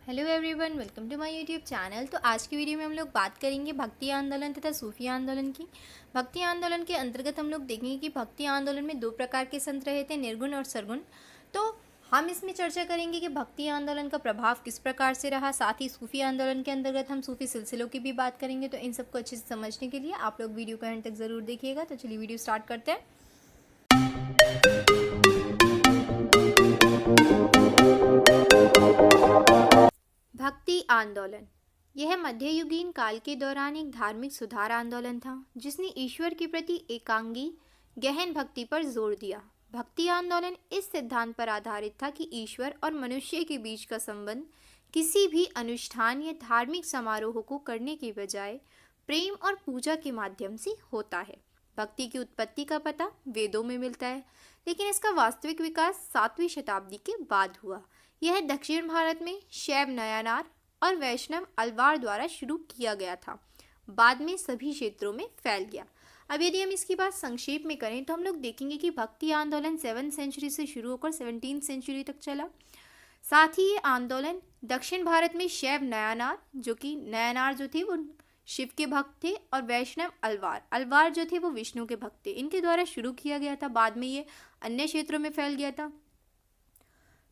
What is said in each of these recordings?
Hello everyone, welcome to my YouTube channel. तो आज की वीडियो में हम लोग बात करेंगे भक्ति आंदोलन तथा सूफी आंदोलन की। भक्ति आंदोलन के अंतर्गत हम लोग देखेंगे कि भक्ति आंदोलन में दो प्रकार के संत रहे थे, निर्गुण और सरगुण। तो हम इसमें चर्चा करेंगे कि भक्ति आंदोलन का प्रभाव किस प्रकार से रहा। साथ ही सूफी आंदोलन के अंतर्गत हम सूफी सिलसिलों की भी बात करेंगे। तो इन सबको अच्छे से समझने के लिए आप लोग वीडियो को एंड तक ज़रूर देखिएगा। तो चलिए वीडियो स्टार्ट करते हैं। भक्ति आंदोलन यह मध्ययुगीन काल के दौरान एक धार्मिक सुधार आंदोलन था जिसने ईश्वर के प्रति एकांगी गहन भक्ति पर जोर दिया। भक्ति आंदोलन इस सिद्धांत पर आधारित था कि ईश्वर और मनुष्य के बीच का संबंध किसी भी अनुष्ठान या धार्मिक समारोह को करने के बजाय प्रेम और पूजा के माध्यम से होता है। भक्ति की उत्पत्ति का पता वेदों में मिलता है, लेकिन इसका वास्तविक विकास 7वीं शताब्दी के बाद हुआ। यह दक्षिण भारत में शैव नयानार और वैष्णव अलवार द्वारा शुरू किया गया था, बाद में सभी क्षेत्रों में फैल गया। अब यदि हम इसकी बात संक्षेप में करें तो हम लोग देखेंगे कि भक्ति आंदोलन 7वीं सेंचुरी से शुरू होकर 17वीं सेंचुरी तक चला। साथ ही ये आंदोलन दक्षिण भारत में शैव नयानार, जो कि नयानार जो थे वो शिव के भक्त थे, और वैष्णव अलवार जो थे वो विष्णु के भक्त थे, इनके द्वारा शुरू किया गया था। बाद में ये अन्य क्षेत्रों में फैल गया था।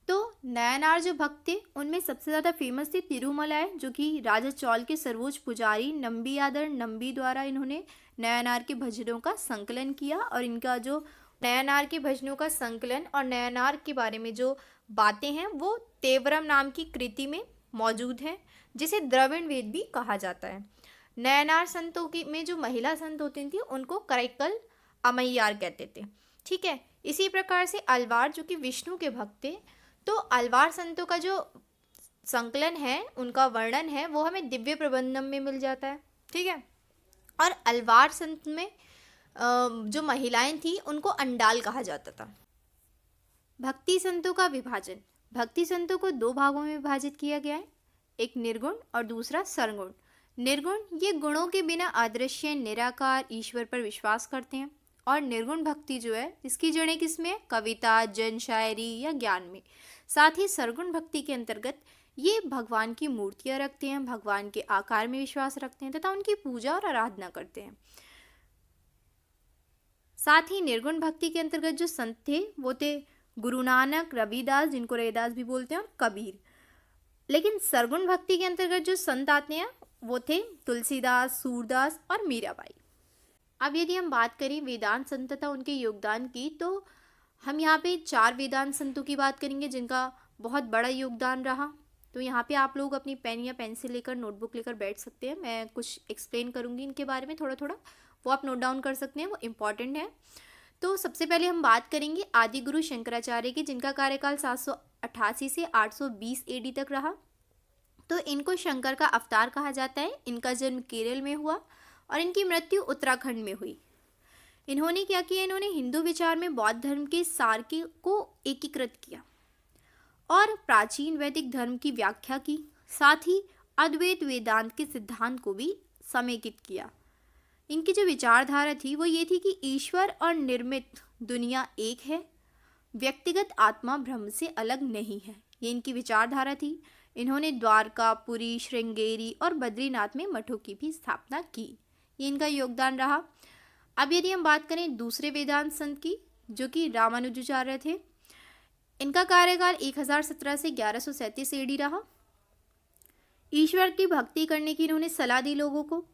तो नयनार जो भक्त थे उनमें सबसे ज़्यादा फेमस थे तिरुमलाय, जो कि राजा चौल के सर्वोच्च पुजारी नंबीयादर नंबी द्वारा इन्होंने नयनार के भजनों का संकलन किया। और इनका जो नयनार के भजनों का संकलन और नयनार के बारे में जो बातें हैं वो तेवरम नाम की कृति में मौजूद हैं, जिसे द्रविड़ वेद भी कहा जाता है। नयनार संतों की में जो महिला संत होती थी उनको करैक्कल अमैयार कहते थे। ठीक है, इसी प्रकार से अलवार जो कि विष्णु के भक्त थे, तो अलवार संतों का जो संकलन है, उनका वर्णन है, वो हमें दिव्य प्रबंधम में मिल जाता है। ठीक है, और अलवार संत में जो महिलाएं थी उनको अंडाल कहा जाता था। भक्ति संतों का विभाजन। भक्ति संतों को दो भागों में विभाजित किया गया है, एक निर्गुण और दूसरा सरगुण। निर्गुण ये गुणों के बिना अदृश्य निराकार ईश्वर पर विश्वास करते हैं, और निर्गुण भक्ति जो है इसकी जड़ें किसमें है? कविता, जन शायरी या ज्ञान में। साथ ही सरगुण भक्ति के अंतर्गत ये भगवान की मूर्तियां रखते हैं, भगवान के आकार में विश्वास रखते हैं तथा उनकी पूजा और आराधना करते हैं। साथ ही निर्गुण भक्ति के अंतर्गत जो संत थे वो थे गुरु नानक, रविदास, जिनको रविदास भी बोलते हैं, और कबीर। लेकिन सरगुण भक्ति के अंतर्गत जो संत आते हैं वो थे तुलसीदास, सूरदास और मीराबाई। अब यदि हम बात करें वेदांत संत तथा उनके योगदान की, तो हम यहाँ पे 4 वेदांत संतों की बात करेंगे जिनका बहुत बड़ा योगदान रहा। तो यहाँ पे आप लोग अपनी पेन या पेंसिल लेकर, नोटबुक लेकर बैठ सकते हैं। मैं कुछ एक्सप्लेन करूँगी इनके बारे में थोड़ा थोड़ा, वो आप नोट डाउन कर सकते हैं, वो इम्पॉर्टेंट है। तो सबसे पहले हम बात करेंगे आदि गुरु शंकराचार्य की, जिनका कार्यकाल 788 से 820 AD तक रहा। तो इनको शंकर का अवतार कहा जाता है। इनका जन्म केरल में हुआ और इनकी मृत्यु उत्तराखंड में हुई। इन्होंने क्या किया? इन्होंने हिंदू विचार में बौद्ध धर्म के सार को एकीकृत किया और प्राचीन वैदिक धर्म की व्याख्या की। साथ ही अद्वैत वेदांत के सिद्धांत को भी समेकित किया। इनकी जो विचारधारा थी वो ये थी कि ईश्वर और निर्मित दुनिया एक है, व्यक्तिगत आत्मा ब्रह्म से अलग नहीं है। ये इनकी विचारधारा थी। इन्होंने द्वारका, पुरी, श्रृंगेरी और बद्रीनाथ में मठों की भी स्थापना की। ये इनका योगदान रहा। अब यदि हम बात करें दूसरे वेदांत संत की, जो कि रामानुजाचार्य थे, इनका कार्यकाल 1017 से 1137 AD रहा। ईश्वर की भक्ति करने की इन्होंने सलाह दी लोगों को।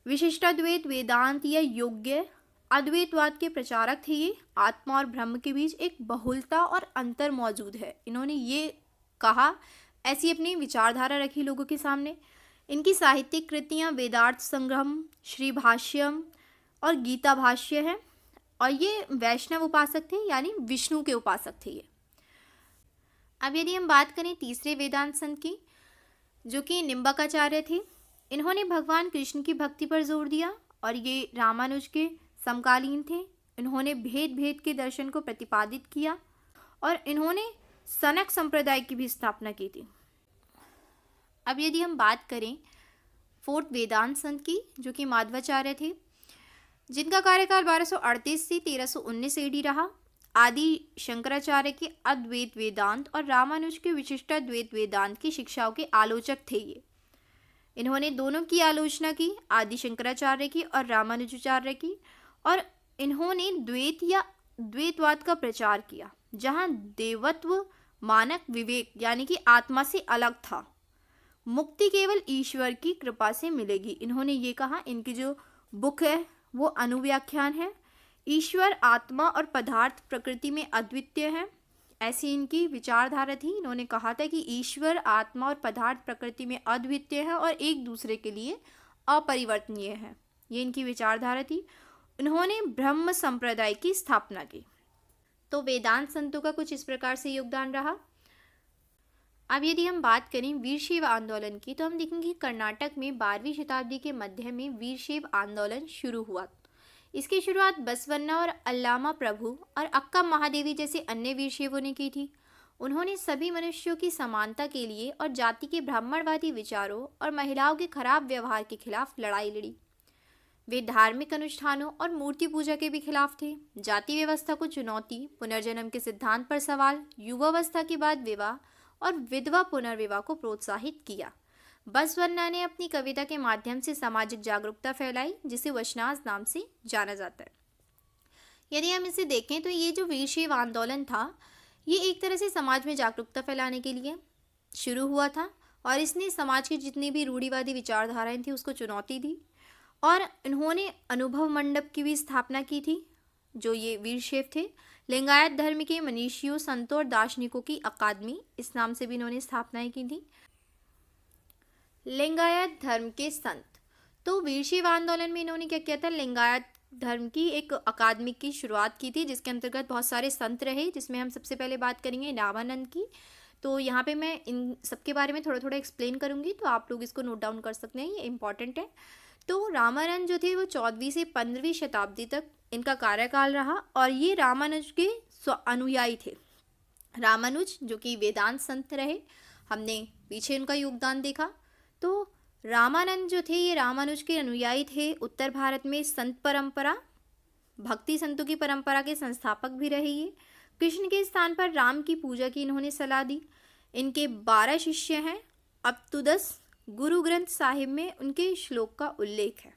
विशिष्टाद्वैत वेदांत या योग्य अद्वैतवाद के प्रचारक थे ये। आत्मा और ब्रह्म के बीच एक बहुलता और अंतर मौजूद है, इन्होंने ये कहा, ऐसी अपनी विचारधारा रखी लोगों के सामने। इनकी साहित्यिक कृतियाँ वेदार्थ संग्रहम, श्री भाष्यम और गीता भाष्य है। और ये वैष्णव उपासक थे, यानी विष्णु के उपासक थे ये। अब यदि हम बात करें तीसरे वेदांत संत की, जो कि निम्बकाचार्य थे, इन्होंने भगवान कृष्ण की भक्ति पर जोर दिया और ये रामानुज के समकालीन थे। इन्होंने भेद के दर्शन को प्रतिपादित किया और इन्होंने सनक संप्रदाय की भी स्थापना की थी। अब यदि हम बात करें फोर्थ वेदांत संत की, जो कि माधवाचार्य थे, जिनका कार्यकाल 1238 से 1319 AD रहा। आदि शंकराचार्य के अद्वैत वेदांत और रामानुज के विशिष्टाद्वैत वेदांत की शिक्षाओं के आलोचक थे ये। इन्होंने दोनों की आलोचना की, आदि शंकराचार्य की और रामानुजाचार्य की, और इन्होंने द्वैत या द्वैतवाद का प्रचार किया, जहां देवत्व मानक विवेक यानी कि आत्मा से अलग था। मुक्ति केवल ईश्वर की कृपा से मिलेगी, इन्होंने ये कहा। इनकी जो बुक है वो अनुव्याख्यान है। ईश्वर, आत्मा और पदार्थ प्रकृति में अद्वितीय है, ऐसी इनकी विचारधारा थी। इन्होंने कहा था कि ईश्वर, आत्मा और पदार्थ प्रकृति में अद्वितीय है और एक दूसरे के लिए अपरिवर्तनीय है, ये इनकी विचारधारा थी। इन्होंने ब्रह्म संप्रदाय की स्थापना की। तो वेदांत संतों का कुछ इस प्रकार से योगदान रहा। अब यदि हम बात करें वीरशैव आंदोलन की, तो हम देखेंगे कर्नाटक में 12वीं शताब्दी के मध्य में वीरशैव आंदोलन शुरू हुआ। इसकी शुरुआत बसवन्ना और अल्लामा प्रभु और अक्का महादेवी जैसे अन्य वीरशैवों ने की थी। उन्होंने सभी मनुष्यों की समानता के लिए और जाति के ब्राह्मणवादी विचारों और महिलाओं के खराब व्यवहार के खिलाफ लड़ाई लड़ी। वे धार्मिक अनुष्ठानों और मूर्ति पूजा के भी खिलाफ थे। जाति व्यवस्था को चुनौती, पुनर्जन्म के सिद्धांत पर सवाल, युवावस्था के बाद विवाह और विधवा पुनर्विवाह को प्रोत्साहित किया। बसवन्ना ने अपनी कविता के माध्यम से सामाजिक जागरूकता फैलाई, जिसे वचनाज नाम से जाना जाता है। यदि हम इसे देखें तो ये जो वीरशैव आंदोलन था, ये एक तरह से समाज में जागरूकता फैलाने के लिए शुरू हुआ था, और इसने समाज की जितनी भी रूढ़िवादी विचारधाराएं थी उसको चुनौती दी। और इन्होंने अनुभव मंडप की भी स्थापना की थी, जो ये वीरशैव थे। लिंगायत धर्म के मनीषियों, संतों और दार्शनिकों की अकादमी, इस नाम से भी इन्होंने स्थापनाएं की थी। लिंगायत धर्म के संत, तो वीरशैव आंदोलन में इन्होंने क्या किया था, लिंगायत धर्म की एक अकादमी की शुरुआत की थी, जिसके अंतर्गत बहुत सारे संत रहे, जिसमें हम सबसे पहले बात करेंगे रामानंद की। तो यहाँ पे मैं इन सबके बारे में थोड़ा थोड़ा एक्सप्लेन करूँगी, तो आप लोग इसको नोट डाउन कर सकते हैं, ये इंपॉर्टेंट है। तो रामानंद जो थे वो 14वीं से 15वीं शताब्दी तक इनका कार्यकाल रहा, और ये रामानुज के अनुयायी थे। रामानुज जो कि वेदांत संत रहे, हमने पीछे उनका योगदान देखा। तो रामानंद जो थे ये रामानुज के अनुयायी थे। उत्तर भारत में संत परंपरा, भक्ति संतों की परंपरा के संस्थापक भी रहे ये। कृष्ण के स्थान पर राम की पूजा की इन्होंने सलाह दी। इनके 12 शिष्य हैं। अब तो 10 गुरु ग्रंथ साहिब में उनके श्लोक का उल्लेख है।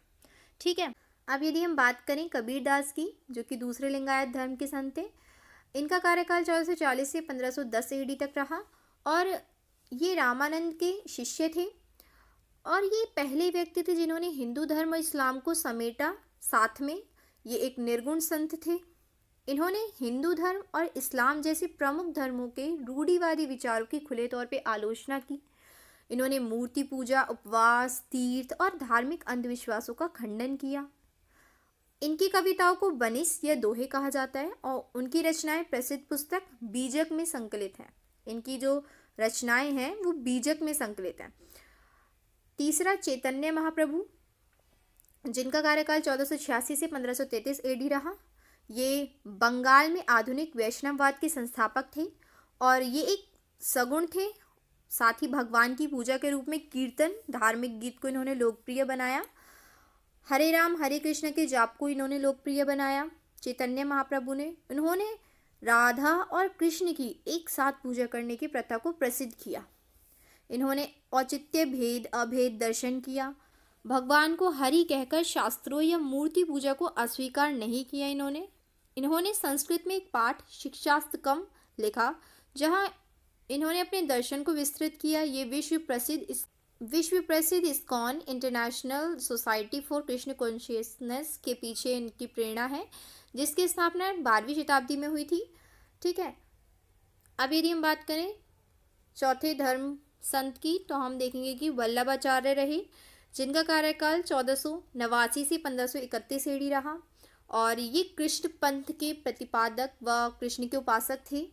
ठीक है। अब यदि हम बात करें कबीरदास की, जो कि दूसरे लिंगायत धर्म के संत थे, इनका कार्यकाल 1440 से 1510 एडी तक रहा, और ये रामानंद के शिष्य थे, और ये पहले व्यक्ति थे जिन्होंने हिंदू धर्म और इस्लाम को समेटा साथ में। ये एक निर्गुण संत थे। इन्होंने हिंदू धर्म और इस्लाम जैसे प्रमुख धर्मों के रूढ़िवादी विचारों की खुले तौर पे आलोचना की। इन्होंने मूर्ति पूजा, उपवास, तीर्थ और धार्मिक अंधविश्वासों का खंडन किया। इनकी कविताओं को बनिस या दोहे कहा जाता है, और उनकी रचनाएं प्रसिद्ध पुस्तक बीजक में संकलित हैं। इनकी जो रचनाएं हैं वो बीजक में संकलित हैं। तीसरा चैतन्य महाप्रभु, जिनका कार्यकाल 1486 से 1533 एडी रहा। ये बंगाल में आधुनिक वैष्णववाद के संस्थापक थे, और ये एक सगुण थे। साथ ही भगवान की पूजा के रूप में कीर्तन, धार्मिक गीत को इन्होंने लोकप्रिय बनाया। हरे राम हरे कृष्ण के जाप को इन्होंने लोकप्रिय बनाया। चैतन्य महाप्रभु ने उन्होंने राधा और कृष्ण की एक साथ पूजा करने की प्रथा को प्रसिद्ध किया। इन्होंने औचित्य भेद अभेद दर्शन किया। भगवान को हरि कहकर शास्त्रों या मूर्ति पूजा को अस्वीकार नहीं किया। इन्होंने संस्कृत में एक पाठ शिक्षास्तकम लिखा, जहां इन्होंने अपने दर्शन को विस्तृत किया। ये विश्व प्रसिद्ध ISKCON international society for Krishna consciousness के पीछे इनकी प्रेरणा है, जिसकी स्थापना 12वीं शताब्दी में हुई थी। ठीक है। अब यदि हम बात करें चौथे धर्म संत की, तो हम देखेंगे कि वल्लभाचार्य रहे, जिनका कार्यकाल 1489 से 1531 एडी रहा, और ये कृष्ण पंथ के प्रतिपादक व कृष्ण के उपासक थे।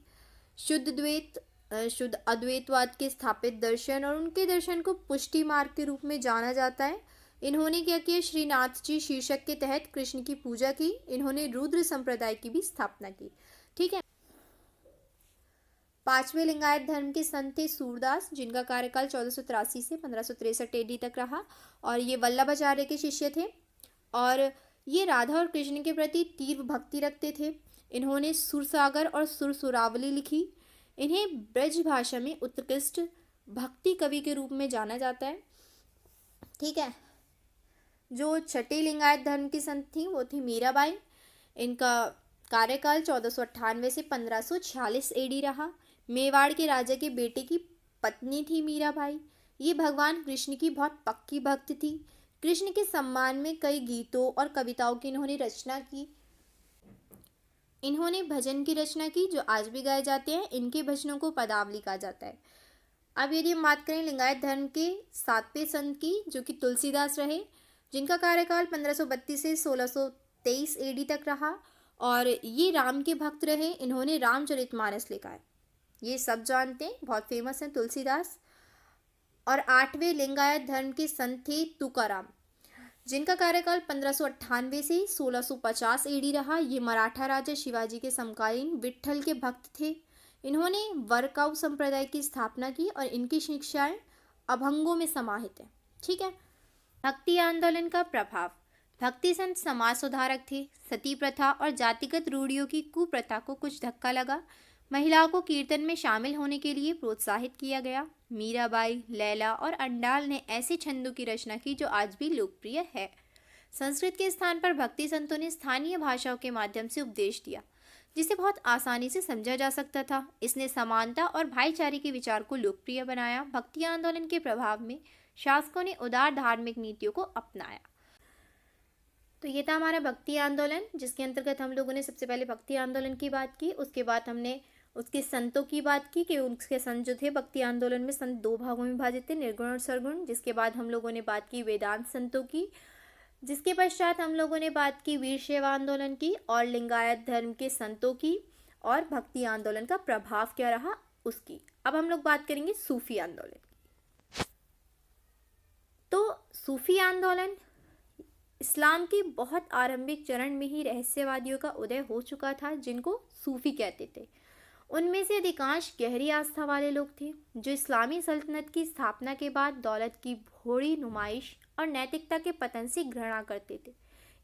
शुद्ध अद्वैतवाद के स्थापित दर्शन और उनके दर्शन को पुष्टि मार्ग के रूप में जाना जाता है। इन्होंने क्या किया, श्रीनाथ जी शीर्षक के तहत कृष्ण की पूजा की। इन्होंने रुद्र संप्रदाय की भी स्थापना की। ठीक है। 5वें लिंगायत धर्म के संत थे सूरदास, जिनका कार्यकाल 1483 से 1563 एडी तक रहा, और ये वल्लभाचार्य के शिष्य थे, और ये राधा और कृष्ण के प्रति तीव्र भक्ति रखते थे। इन्होंने सुरसागर और सुरसुरावली लिखी। इन्हें ब्रज भाषा में उत्कृष्ट भक्ति कवि के रूप में जाना जाता है। ठीक है। जो छठी लिंगायत धर्म की संत थी वो थी मीराबाई। इनका कार्यकाल 1498 से 1546 एडी रहा। मेवाड़ के राजा के बेटे की पत्नी थी मीराबाई। ये भगवान कृष्ण की बहुत पक्की भक्त थी। कृष्ण के सम्मान में कई गीतों और कविताओं की इन्होंने रचना की। इन्होंने भजन की रचना की जो आज भी गाए जाते हैं। इनके भजनों को पदावली कहा जाता है। अब यदि हम बात करें लिंगायत धर्म के 7वें संत की, जो कि तुलसीदास रहे, जिनका कार्यकाल 1532 से 1623 एडी तक रहा और ये राम के भक्त रहे। इन्होंने रामचरितमानस लिखा है, ये सब जानते हैं, बहुत फेमस हैं तुलसीदास। और 8वें लिंगायत धर्म के संत थे तुकाराम, जिनका कार्यकाल 1598 से 1650 एडी रहा। ये मराठा राजा शिवाजी के समकालीन विट्ठल के भक्त थे। इन्होंने वरकाऊ संप्रदाय की स्थापना की और इनकी शिक्षाएं अभंगों में समाहित है। ठीक है। भक्ति आंदोलन का प्रभाव। भक्ति संत समाज सुधारक थे। सती प्रथा और जातिगत रूढ़ियों की कुप्रथा को कुछ धक्का लगा। महिलाओं को कीर्तन में शामिल होने के लिए प्रोत्साहित किया गया। मीराबाई, लैला और अंडाल ने ऐसे छंदों की रचना की जो आज भी लोकप्रिय है। संस्कृत के स्थान पर भक्ति संतों ने स्थानीय भाषाओं के माध्यम से उपदेश दिया, जिसे बहुत आसानी से समझा जा सकता था। इसने समानता और भाईचारे के विचार को लोकप्रिय बनाया। भक्ति आंदोलन के प्रभाव में शासकों ने उदार धार्मिक नीतियों को अपनाया। तो ये था हमारा भक्ति आंदोलन, जिसके अंतर्गत हम लोगों ने सबसे पहले भक्ति आंदोलन की बात की। उसके बाद हमने उसके संतों की बात की कि उसके संत जो थे भक्ति आंदोलन में संत 2 भागों में विभाजित थे, निर्गुण और सरगुण। जिसके बाद हम लोगों ने बात की वेदांत संतों की। जिसके पश्चात हम लोगों ने बात की वीर शैव आंदोलन की और लिंगायत धर्म के संतों की और भक्ति आंदोलन का प्रभाव क्या रहा उसकी। अब हम लोग बात करेंगे सूफी आंदोलन की। तो सूफी आंदोलन इस्लाम के बहुत आरंभिक चरण में ही रहस्यवादियों का उदय हो चुका था, जिनको सूफी कहते थे। उनमें से अधिकांश गहरी आस्था वाले लोग थे, जो इस्लामी सल्तनत की स्थापना के बाद दौलत की भोड़ी नुमाइश और नैतिकता के पतन से घृणा करते थे।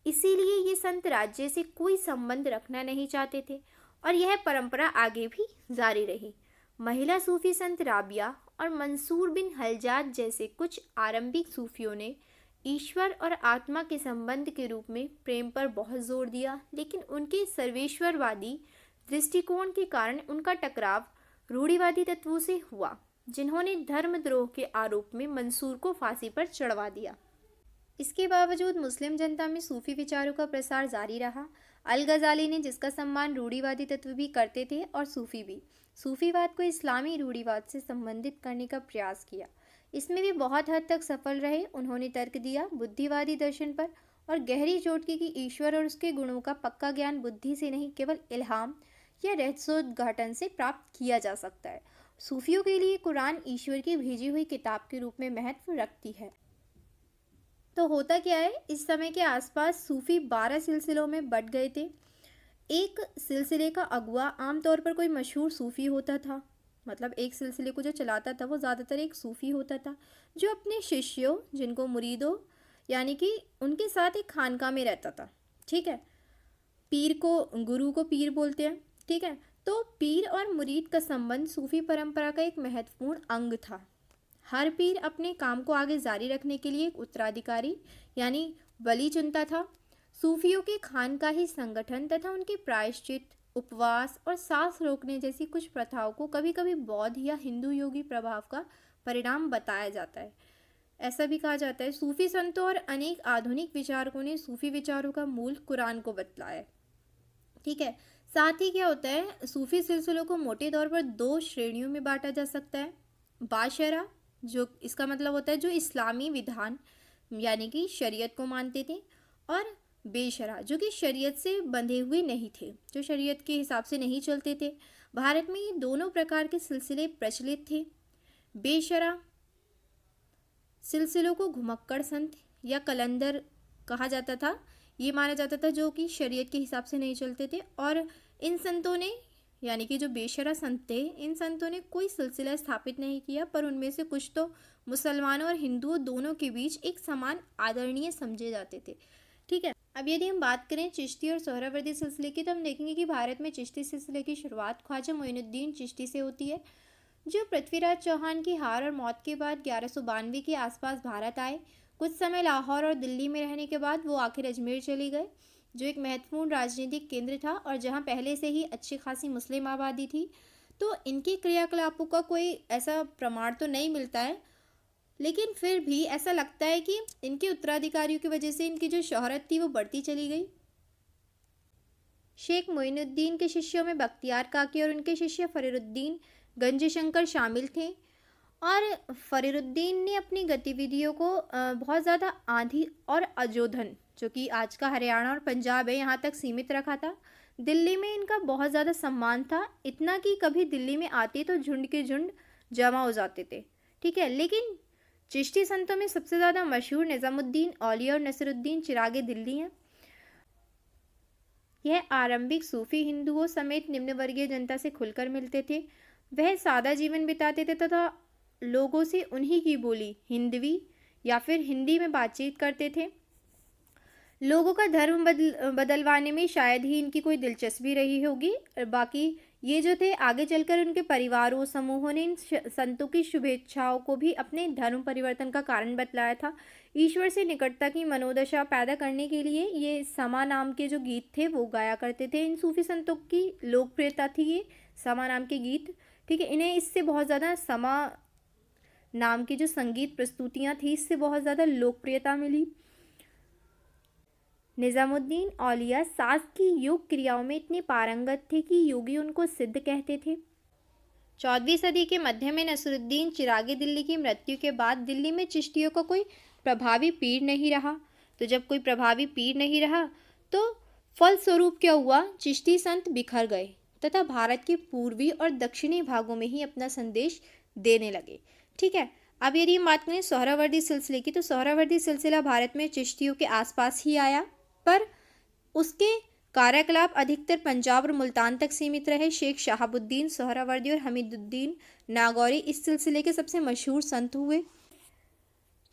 इसीलिए ये संत राज्य से कोई संबंध रखना नहीं चाहते थे और यह परंपरा आगे भी जारी रही। महिला सूफी संत राबिया और मंसूर बिन हलजाज जैसे कुछ आरंभिक सूफियों ने ईश्वर और आत्मा के संबंध के रूप में प्रेम पर बहुत जोर दिया, लेकिन उनके सर्वेश्वरवादी दृष्टिकोण के कारण उनका टकराव रूढ़िवादी तत्वों से हुआ, जिन्होंने धर्मद्रोह के आरोप में मंसूर को फांसी पर चढ़वा दिया। इसके बावजूद मुस्लिम जनता में सूफी विचारों का प्रसार जारी रहा। अल गजाली ने, जिसका सम्मान रूढ़िवादी तत्व भी करते थे और सूफी भी, सूफीवाद को इस्लामी रूढ़िवाद से संबंधित करने का प्रयास किया। इसमें भी बहुत हद तक सफल रहे। उन्होंने तर्क दिया बुद्धिवादी दर्शन पर और गहरी चोट की कि ईश्वर और उसके गुणों का पक्का ज्ञान बुद्धि से नहीं, केवल इल्हाम या रहस्योद्घाटन से प्राप्त किया जा सकता है। सूफियों के लिए कुरान ईश्वर की भेजी हुई किताब के रूप में महत्व रखती है। तो होता क्या है, इस समय के आसपास सूफी 12 सिलसिलों में बंट गए थे। एक सिलसिले का अगुआ आमतौर पर कोई मशहूर सूफी होता था, मतलब एक सिलसिले को जो चलाता था वो ज़्यादातर एक सूफी होता था, जो अपने शिष्यों, जिनको मुरीदों यानी कि उनके साथ एक खानका में रहता था। ठीक है। पीर को, गुरु को पीर बोलते हैं। ठीक है। तो पीर और मुरीद का संबंध सूफी परंपरा का एक महत्वपूर्ण अंग था। हर पीर अपने काम को आगे जारी रखने के लिए एक उत्तराधिकारी यानी वली चुनता था। सूफियों के खानकाही संगठन तथा उनके प्रायश्चित, उपवास और सांस रोकने जैसी कुछ प्रथाओं को कभी कभी बौद्ध या हिंदू योगी प्रभाव का परिणाम बताया जाता है। ऐसा भी कहा जाता है सूफी संतों और अनेक आधुनिक विचारकों ने सूफी विचारों का मूल कुरान को बतलाया। ठीक है। साथ ही क्या होता है, सूफी सिलसिलों को मोटे तौर पर 2 श्रेणियों में बांटा जा सकता है। बाशरा, जो इसका मतलब होता है जो इस्लामी विधान यानी कि शरीयत को मानते थे, और बेशरा, जो कि शरीयत से बंधे हुए नहीं थे, जो शरीयत के हिसाब से नहीं चलते थे। भारत में ये दोनों प्रकार के सिलसिले प्रचलित थे। बेशरा सिलसिलों को घुमक्कड़ संत या कलंदर कहा जाता था। ये माना जाता था जो कि शरीयत के हिसाब से नहीं चलते थे, और इन संतों ने यानी कि जो बेशरा संत थे, इन संतों ने कोई सिलसिला स्थापित नहीं किया, पर उनमें से कुछ तो मुसलमानों और हिंदुओं दोनों के बीच एक समान आदरणीय समझे जाते थे। ठीक है। अब यदि हम बात करें चिश्ती और सोहरावर्दी सिलसिले की, तो हम देखेंगे कि भारत में चिश्ती सिलसिले की शुरुआत ख्वाजा मोइनुद्दीन चिश्ती से होती है, जो पृथ्वीराज चौहान की हार और मौत के बाद 1192 के आसपास भारत आए। कुछ समय लाहौर और दिल्ली में रहने के बाद वो आखिर अजमेर चले गए, जो एक महत्वपूर्ण राजनीतिक केंद्र था और जहाँ पहले से ही अच्छी खासी मुस्लिम आबादी थी। तो इनके क्रियाकलापों का कोई ऐसा प्रमाण तो नहीं मिलता है, लेकिन फिर भी ऐसा लगता है कि इनके उत्तराधिकारियों की वजह से इनकी जो शोहरत थी वो बढ़ती चली गई। शेख मोइनुद्दीन के शिष्यों में बख्तियार काकी और उनके शिष्य फरीरुद्दीन गंजशंकर शामिल थे। और फरीरुद्दीन ने अपनी गतिविधियों को बहुत ज़्यादा आंधी और अजोधन, जो कि आज का हरियाणा और पंजाब है, यहाँ तक सीमित रखा था। दिल्ली में इनका बहुत ज़्यादा सम्मान था, इतना कि कभी दिल्ली में आते तो झुंड के झुंड जमा हो जाते थे। ठीक है, लेकिन चिश्ती संतों में सबसे ज़्यादा मशहूर निज़ामुद्दीन औलिया और नसीरुद्दीन चिरागे दिल्ली हैं। यह आरंभिक सूफी हिंदुओं समेत निम्न वर्गीय जनता से खुलकर मिलते थे। वह सादा जीवन बिताते थे तथा लोगों से उन्हीं की बोली हिंदवी या फिर हिंदी में बातचीत करते थे। लोगों का धर्म बदलवाने में शायद ही इनकी कोई दिलचस्पी रही होगी। बाकी ये जो थे, आगे चलकर उनके परिवारों समूहों ने इन संतों की शुभेच्छाओं को भी अपने धर्म परिवर्तन का कारण बतलाया था। ईश्वर से निकटता की मनोदशा पैदा करने के लिए ये समा नाम के जो गीत थे वो गाया करते थे। इन सूफी संतों की लोकप्रियता थी ये समा नाम के गीत। ठीक है, इन्हें इससे बहुत ज़्यादा समा नाम की जो संगीत प्रस्तुतियाँ थी इससे बहुत ज़्यादा लोकप्रियता मिली। निज़ामुद्दीन औलिया सास की योग क्रियाओं में इतने पारंगत थे कि योगी उनको सिद्ध कहते थे। 14वीं सदी के मध्य में नसरुद्दीन चिरागी दिल्ली की मृत्यु के बाद दिल्ली में चिश्तियों का कोई प्रभावी पीर नहीं रहा। तो जब कोई प्रभावी पीर नहीं रहा तो फलस्वरूप क्या हुआ, चिश्ती संत बिखर गए तथा भारत के पूर्वी और दक्षिणी भागों में ही अपना संदेश देने लगे। ठीक है, अब यदि हम बात करें सोहरावर्दी सिलसिले की, तो सोहरावर्दी सिलसिला भारत में चिश्तियों के आसपास ही आया, पर उसके कार्यकलाप अधिकतर पंजाब और मुल्तान तक सीमित रहे। शेख शहाबुद्दीन सोहरावर्दी और हमीदुद्दीन नागौरी इस सिलसिले के सबसे मशहूर संत हुए।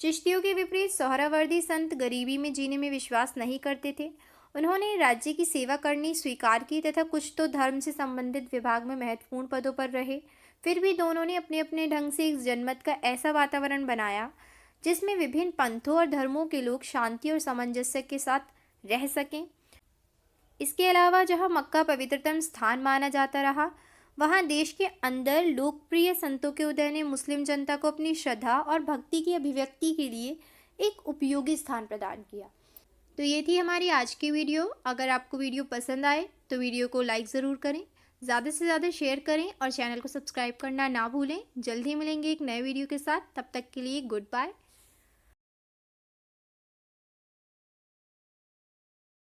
चिश्तियों के विपरीत सोहरावर्दी संत गरीबी में जीने में विश्वास नहीं करते थे। उन्होंने राज्य की सेवा करनी स्वीकार की तथा कुछ तो धर्म से संबंधित विभाग में महत्वपूर्ण पदों पर रहे। फिर भी दोनों ने अपने अपने ढंग से इस जनमत का ऐसा वातावरण बनाया जिसमें विभिन्न पंथों और धर्मों के लोग शांति और सामंजस्य के साथ रह सकें। इसके अलावा जहां मक्का पवित्रतम स्थान माना जाता रहा, वहां देश के अंदर लोकप्रिय संतों के उदय ने मुस्लिम जनता को अपनी श्रद्धा और भक्ति की अभिव्यक्ति के लिए एक उपयोगी स्थान प्रदान किया। तो ये थी हमारी आज की वीडियो। अगर आपको वीडियो पसंद आए तो वीडियो को लाइक ज़रूर करें, ज़्यादा से ज़्यादा शेयर करें और चैनल को सब्सक्राइब करना ना भूलें। जल्द ही मिलेंगे एक नए वीडियो के साथ, तब तक के लिए गुड बाय।